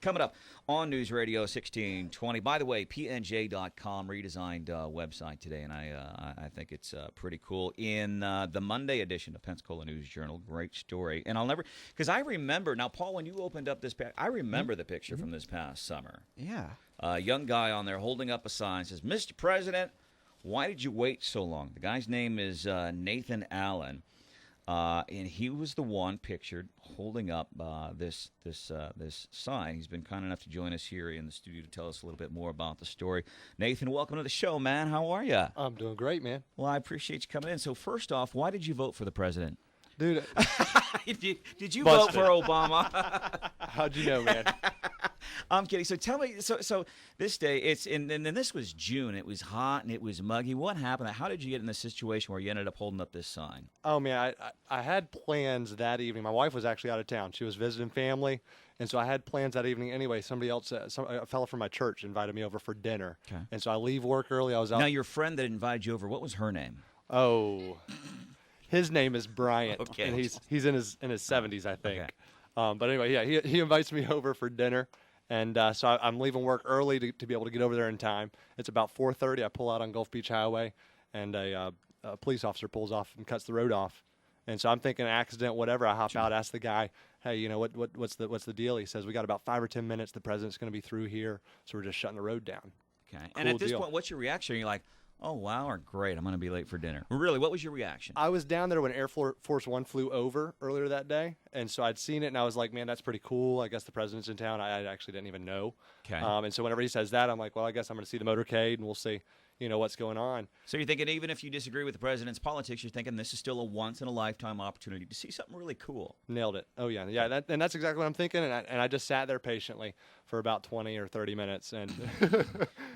Coming up on News Radio 1620. By the way, pnj.com redesigned website today, and I think it's pretty cool. In the Monday edition of Pensacola News Journal, great story. And I'll never, because I remember, now, Paul, when you opened up this, I remember the picture from this past summer. Yeah. A young guy on there holding up a sign, says, "Mr. President, why did you wait so long?" The guy's name is Nathan Allen. And he was the one pictured holding up this sign. He's been kind enough to join us here in the studio to tell us a little bit more about the story. Nathan, welcome to the show, man. How are you? I'm doing great, man. Well, I appreciate you coming in. So first off, why did you vote for the president? Dude. did you vote for Obama? How'd you know, man? I'm kidding. So tell me, so this day, and this was June. It was hot and it was muggy. What happened? How did you get in this situation where you ended up holding up this sign? Oh, man, I had plans that evening. My wife was actually out of town. She was visiting family, and so I had plans that evening anyway. Somebody else, a fellow from my church invited me over for dinner. Okay. And so I leave work early. I was out. Now, your friend that invited you over, what was her name? Oh, his name is Bryant, Okay. and he's in his 70s, I think. Okay. But anyway, yeah, he invites me over for dinner. And so I'm leaving work early to be able to get over there in time. It's about 4:30. I pull out on Gulf Beach Highway, and a police officer pulls off and cuts the road off. And so I'm thinking accident, whatever. I hop out, ask the guy, "Hey, you know what's the deal?" He says, "We got about 5 or 10 minutes. The president's going to be through here, so we're just shutting the road down." Okay. Cool And at this deal. point, what's your reaction? You're like, "Oh, wow," or "Great, I'm going to be late for dinner." Really, what was your reaction? I was down there when Air Force One flew over earlier that day, and so I'd seen it, and I was like, "Man, that's pretty cool. I guess the president's in town." I actually didn't even know. Okay. And so whenever he says that, I'm like, "Well, I guess I'm going to see the motorcade, and we'll see, what's going on." So you're thinking, even if you disagree with the president's politics, you're thinking this is still a once-in-a-lifetime opportunity to see something really cool. Nailed it. Oh, yeah. And that's exactly what I'm thinking, and I just sat there patiently for about 20 or 30 minutes. And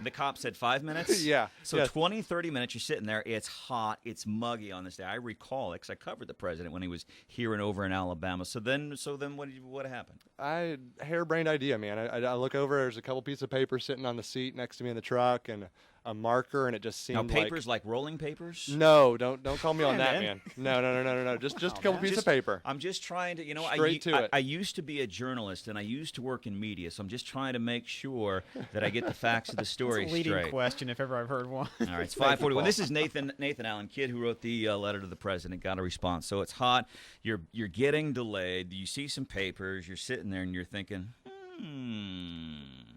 The cop said 5 minutes? Yeah. So Yeah. 20, 30 minutes, you're sitting there. It's hot. It's muggy on this day. I recall it because I covered the president when he was here and over in Alabama. So then what happened? Harebrained idea, man. I look over, there's a couple pieces of paper sitting on the seat next to me in the truck, and a marker, and it just seemed Now, papers like rolling papers? No, don't call me on that, man. No. Just a couple pieces of paper. I'm just trying to, Straight to it. I used to be a journalist, and I used to work in media, so I'm just trying to make sure that I get the facts of the story It's a leading straight. question if ever I've heard one. All right, it's 5:41. This is Nathan Allen, kid who wrote the letter to the president, got a response. So it's hot. You're getting delayed. You see some papers. You're sitting there, and you're thinking,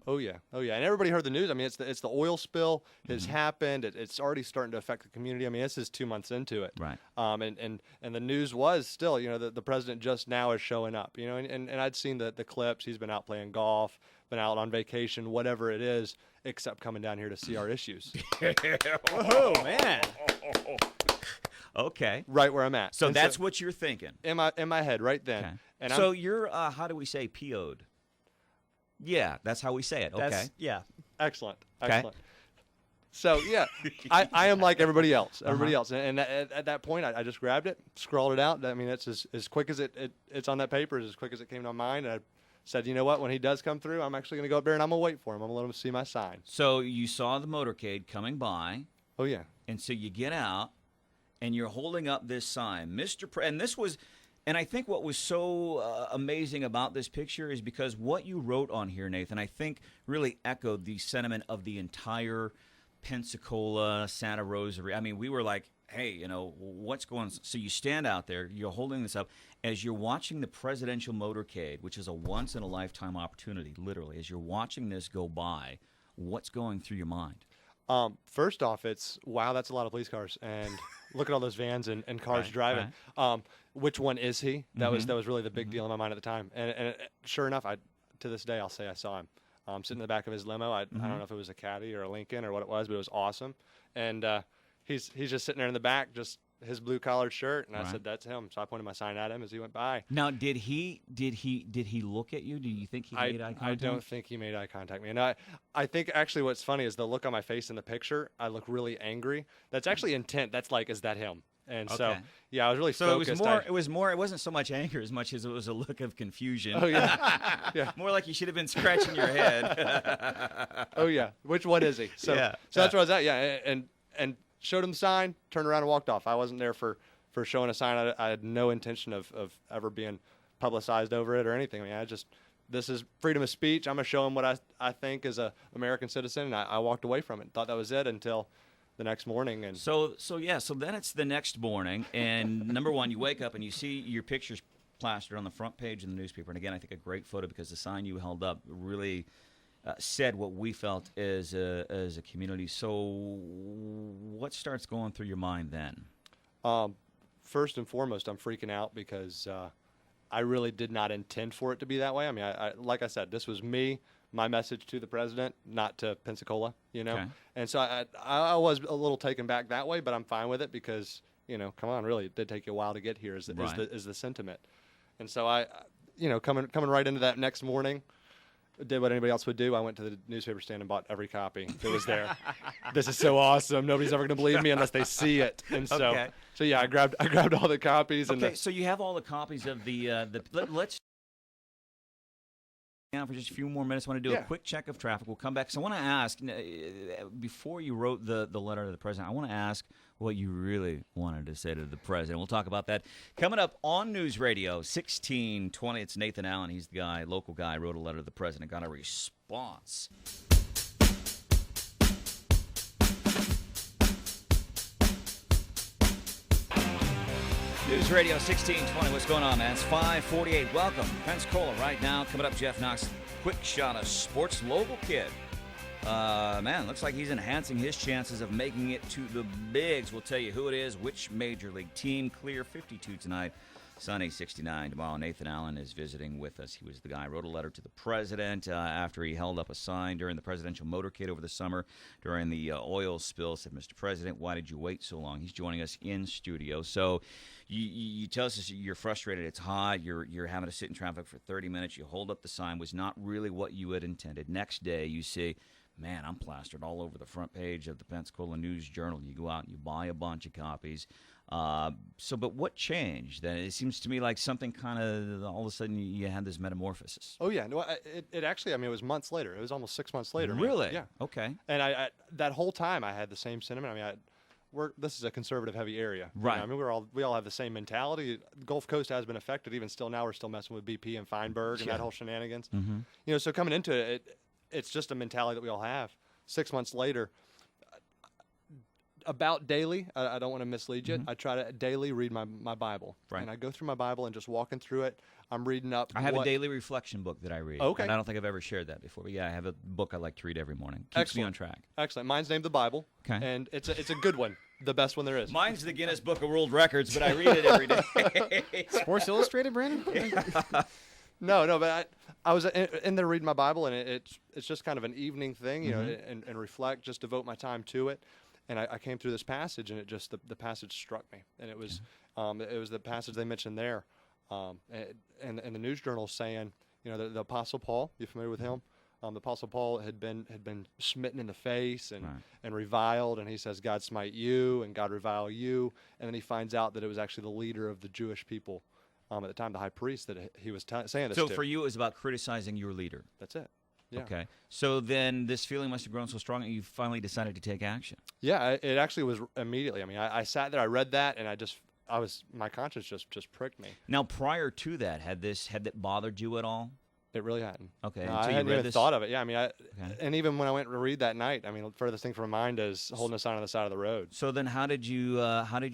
Oh yeah. And everybody heard the news. I mean, it's the oil spill has happened. It's already starting to affect the community. I mean, this is 2 months into it. Right. And the news was still, the president just now is showing up. And I'd seen the clips. He's been out playing golf, been out on vacation, whatever it is, except coming down here to see our issues. Oh, man. Okay. Right where I'm at. So And that's what you're thinking. in my head right then. Okay. And So you're, how do we say PO'd? Yeah, that's how we say it. Okay. Yeah. Excellent. Okay. So, yeah, I am like everybody else. And at that point, I just grabbed it, scrawled it out. I mean, it's as quick as it's on that paper, as quick as it came to mind. And I said, you know what, when he does come through, I'm actually going to go up there and I'm going to wait for him. I'm going to let him see my sign. So you saw the motorcade coming by, Oh, yeah. and so you get out, and you're holding up this sign, and this was, and I think what was so amazing about this picture is because what you wrote on here, Nathan, I think really echoed the sentiment of the entire Pensacola, Santa Rosa. I mean, we were like, hey, what's going on? So you stand out there, you're holding this up as you're watching the presidential motorcade, which is a once-in-a-lifetime opportunity, literally. As you're watching this go by, what's going through your mind? First off, it's, wow, that's a lot of police cars. And look at all those vans and cars Right, driving. right. Which one is he? That was really the big deal in my mind at the time. And sure enough, to this day, I'll say I saw him. Sitting in the back of his limo. I don't know if it was a Caddy or a Lincoln or what it was, but it was awesome. And he's just sitting there in the back, just his blue collared shirt, and I said, "That's him." So I pointed my sign at him as he went by. Now, did he look at you? Do you think he made eye contact? I don't think he made eye contact with me. And I think actually what's funny is the look on my face in the picture. I look really angry. That's actually intent. That's like, is that him? And so, yeah, I was really focused. It was more. It wasn't so much anger as much as it was a look of confusion. Oh yeah, yeah. More like you should have been scratching your head. Oh yeah, which one is he? So that's where I was at. Yeah, and showed him the sign, turned around and walked off. I wasn't there for showing a sign. I had no intention of ever being publicized over it or anything. I mean, I just this is freedom of speech. I'm going to show him what I think as a American citizen. And I walked away from it. Thought that was it until the next morning. And so then it's the next morning, and number one, you wake up and you see your pictures plastered on the front page of the newspaper. And again, I think a great photo because the sign you held up really said what we felt as a community. So what starts going through your mind then? First and foremost, I'm freaking out because I really did not intend for it to be that way. I mean, I like I said, this was me, my message to the president, not to Pensacola, Okay. And so I was a little taken back that way, but I'm fine with it because, come on, really, it did take you a while to get here is the sentiment. And so I coming right into that next morning, did what anybody else would do. I went to the newspaper stand and bought every copy that was there. This is so awesome. Nobody's ever going to believe me unless they see it. And so yeah, I grabbed all the copies. Okay, so you have all the copies of let's now for just a few more minutes. I want to do a quick check of traffic. We'll come back. So I want to ask, before you wrote the letter to the president, I want to ask what you really wanted to say to the president. We'll talk about that coming up on News Radio 1620. It's Nathan Allen. He's the guy, local guy, wrote a letter to the president, got a response. News Radio 1620. What's going on, man? It's 5:48. Welcome. Pensacola Right Now. Coming up, Jeff Knox. Quick shot of sports local kid. Man, looks like he's enhancing his chances of making it to the bigs. We'll tell you who it is, which major league team. Clear 52 tonight. Sunny 69 tomorrow. Nathan Allen is visiting with us. He was the guy who wrote a letter to the president after he held up a sign during the presidential motorcade over the summer during the oil spill. Said, Mr. President, why did you wait so long? He's joining us in studio. So you tell us you're frustrated. It's hot. You're having to sit in traffic for 30 minutes. You hold up the sign. Was not really what you had intended. Next day, you say, man, I'm plastered all over the front page of the Pensacola News-Journal. You go out and you buy a bunch of copies. But what changed? It seems to me like something kind of, all of a sudden, you had this metamorphosis. Oh, yeah. No, it actually, I mean, it was months later. It was almost 6 months later. Really? Man. Yeah. Okay. And I that whole time, I had the same sentiment. I mean, this is a conservative heavy area. Right. I mean, we all have the same mentality. The Gulf Coast has been affected. Even still now, we're still messing with BP and Feinberg and that whole shenanigans. Mm-hmm. So coming into it, it's just a mentality that we all have. 6 months later, about daily, I don't want to mislead you. I try to daily read my Bible. Right. And I go through my Bible and just walking through it, I'm reading up. I have a daily reflection book that I read. Okay. And I don't think I've ever shared that before. But yeah, I have a book I like to read every morning. Keeps me on track. Excellent. Mine's named the Bible. Okay. And it's a good one. The best one there is. Mine's the Guinness Book of World Records, but I read it every day. Sports Illustrated, Branden? No, but I was in there reading my Bible, and it's just kind of an evening thing, and reflect, just devote my time to it. And I came through this passage, and it just the passage struck me, and it was the passage they mentioned there, and the News Journal saying, the Apostle Paul, you familiar with him? The Apostle Paul had been smitten in the face and reviled, and he says, God smite you, and God revile you, and then he finds out that it was actually the leader of the Jewish people. At the time, the high priest that he was saying this to. So for you, it was about criticizing your leader. That's it. Yeah. Okay. So then this feeling must have grown so strong that you finally decided to take action. Yeah, it actually was immediately. I mean, I sat there, I read that, and my conscience just pricked me. Now, prior to that, had that bothered you at all? It really hadn't. Okay. No, until I you hadn't read even this? thought of it. Yeah, I mean, and even when I went to read that night, I mean, furthest thing from my mind is holding a sign on the side of the road. So then how did you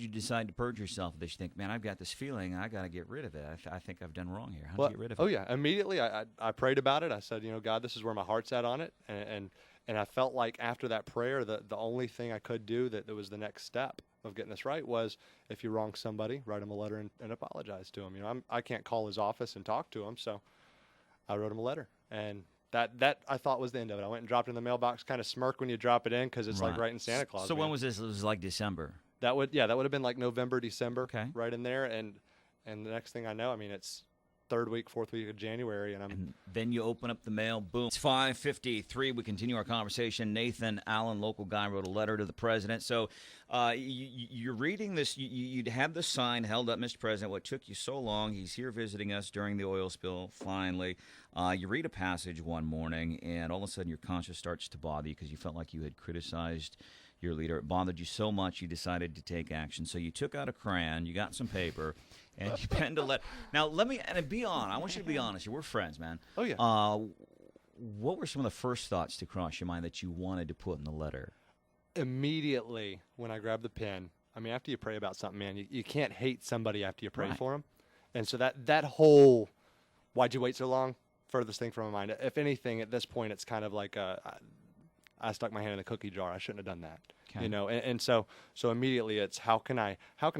decide to purge yourself? Did you think, man, I've got this feeling, I got to get rid of it. I think I've done wrong here. How did you get rid of it? Oh, yeah. Immediately, I prayed about it. I said, God, this is where my heart's at on it. And I felt like after that prayer, the only thing I could do that was the next step of getting this right was if you wrong somebody, write them a letter and apologize to them. I can't call his office and talk to him, so I wrote him a letter. And that I thought was the end of it. I went and dropped it in the mailbox, kind of smirk when you drop it in because it's like writing Santa Claus. So when was this? It was like December. That would have been like November, December, okay, right in there. And the next thing I know, I mean, it's third week, fourth week of January, and then you open up the mail, boom. It's 5:53. We continue our conversation. Nathan Allen, local guy, wrote a letter to the president. So you're reading this. You'd have the sign held up, Mr. President. What took you so long? He's here visiting us during the oil spill, finally. You read a passage one morning, and all of a sudden your conscience starts to bother you because you felt like you had criticized your leader. It bothered you so much you decided to take action. So you took out a crayon, you got some paper, and you penned a letter. Now, let me be honest. I want you to be honest here. We're friends, man. Oh, yeah. What were some of the first thoughts to cross your mind that you wanted to put in the letter? Immediately when I grabbed the pen, I mean, after you pray about something, man, you can't hate somebody after you pray Right. for them. And so that whole, why'd you wait so long? Furthest thing from my mind. If anything, at this point, it's kind of like I stuck my hand in the cookie jar. I shouldn't have done that. Okay. And so immediately it's how can I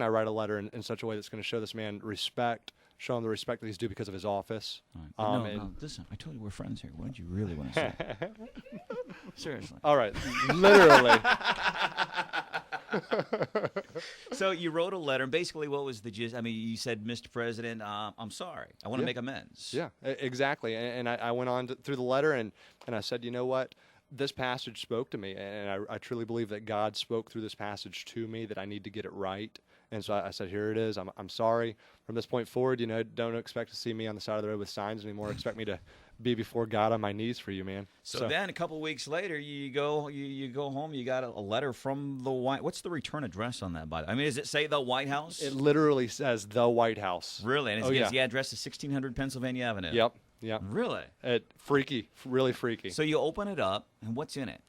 write a letter in such a way that's going to show this man respect, show him the respect that he's due because of his office. Right. No, listen, I told you we're friends here. What did you really want to say? Seriously. All right, literally. So you wrote a letter, and basically what was the gist? I mean, you said, Mr. President, I'm sorry. I want to make amends. Yeah, exactly. And I went on through the letter, and I said, you know what? This passage spoke to me, and I truly believe that God spoke through this passage to me, that I need to get it right. And so I said, here it is. I'm sorry. From this point forward, don't expect to see me on the side of the road with signs anymore. Expect me to be before God on my knees for you, man. So then a couple weeks later, you go home. You got a letter from the White. What's the return address on that? By the way, I mean, does it say the White House? It literally says the White House. Really? And the address is 1600 Pennsylvania Avenue. Yep. Really? Freaky, really freaky. So you open it up, and what's in it?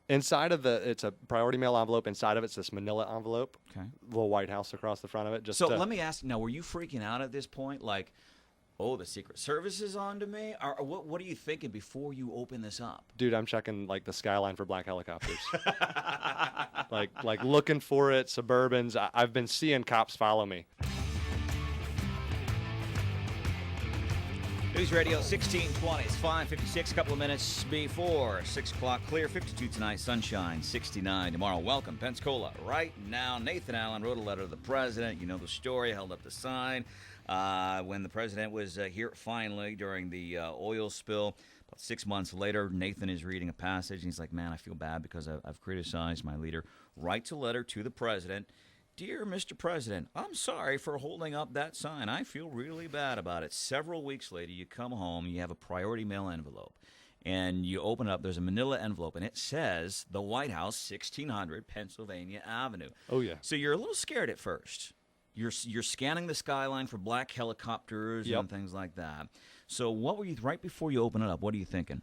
Inside of it's a priority mail envelope. Inside of it's this manila envelope. Okay. Little White House across the front of it. So let me ask, now, were you freaking out at this point? Like, oh, the Secret Service is on to me? Or what are you thinking before you open this up? Dude, I'm checking like the skyline for black helicopters. like looking for it, Suburbans. I've been seeing cops follow me. News Radio 1620. It's 5:56, a couple of minutes before 6 o'clock. Clear, 52 tonight, sunshine, 69 tomorrow. Welcome, Pensacola Right Now. Nathan Allen wrote a letter to the president. You know the story, held up the sign. When the president was here finally during the oil spill, about 6 months later, Nathan is reading a passage, and he's like, man, I feel bad because I've criticized my leader. Writes a letter to the president. Dear Mr. President, I'm sorry for holding up that sign. I feel really bad about it. Several weeks later, you come home, you have a priority mail envelope, and you open it up. There's a manila envelope, and it says the White House, 1600 Pennsylvania Avenue. Oh, yeah. So you're a little scared at first. You're scanning the skyline for black helicopters and things like that. So what were you, right before you open it up, what are you thinking?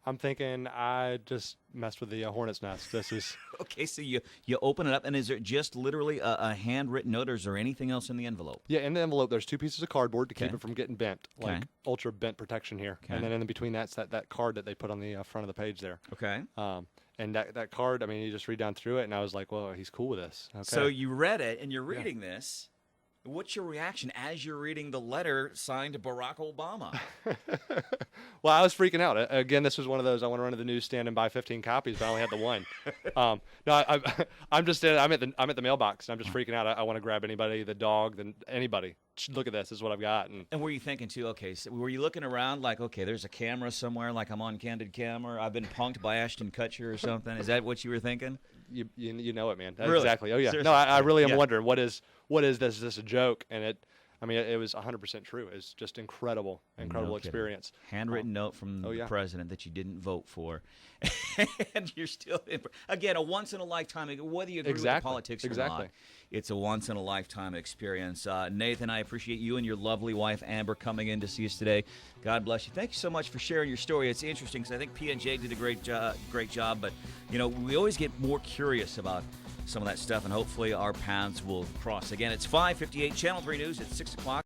I'm thinking I just messed with the hornet's nest. This is Okay, so you open it up, and is it just literally a handwritten note, or is there anything else in the envelope? Yeah, in the envelope, there's 2 pieces of cardboard to keep Okay. it from getting bent, like ultra bent protection here. Okay. And then in between that's that card that they put on the front of the page there. Okay. And that card, I mean, you just read down through it, and I was like, well, he's cool with this. Okay. So you read it, and you're reading this. What's your reaction as you're reading the letter signed to Barack Obama? Well, I was freaking out. Again, this was one of those, I want to run to the newsstand and buy 15 copies, but I only had the one. No, I'm just I'm at the mailbox, and I'm just freaking out. I want to grab anybody, the dog, anybody. Look at this. This is what I've got. And were you thinking, too, okay, so were you looking around like, okay, there's a camera somewhere, like I'm on Candid Camera, I've been punked by Ashton Kutcher or something? Is that what you were thinking? You know it, man. Really? Exactly. Oh, yeah. Seriously? No, I really am Yeah. wondering, what is this? Is this a joke? And it was 100% true. It's just incredible kidding. experience. Handwritten note from the yeah. president that you didn't vote for. And you're still, again, a once-in-a-lifetime, whether you agree with the politics or not, it's a once-in-a-lifetime experience. Nathan, I appreciate you and your lovely wife, Amber, coming in to see us today. God bless you. Thank you so much for sharing your story. It's interesting because I think P&J did a great job, but, we always get more curious about some of that stuff, and hopefully our paths will cross. Again, it's 5:58, Channel 3 News at 6 o'clock.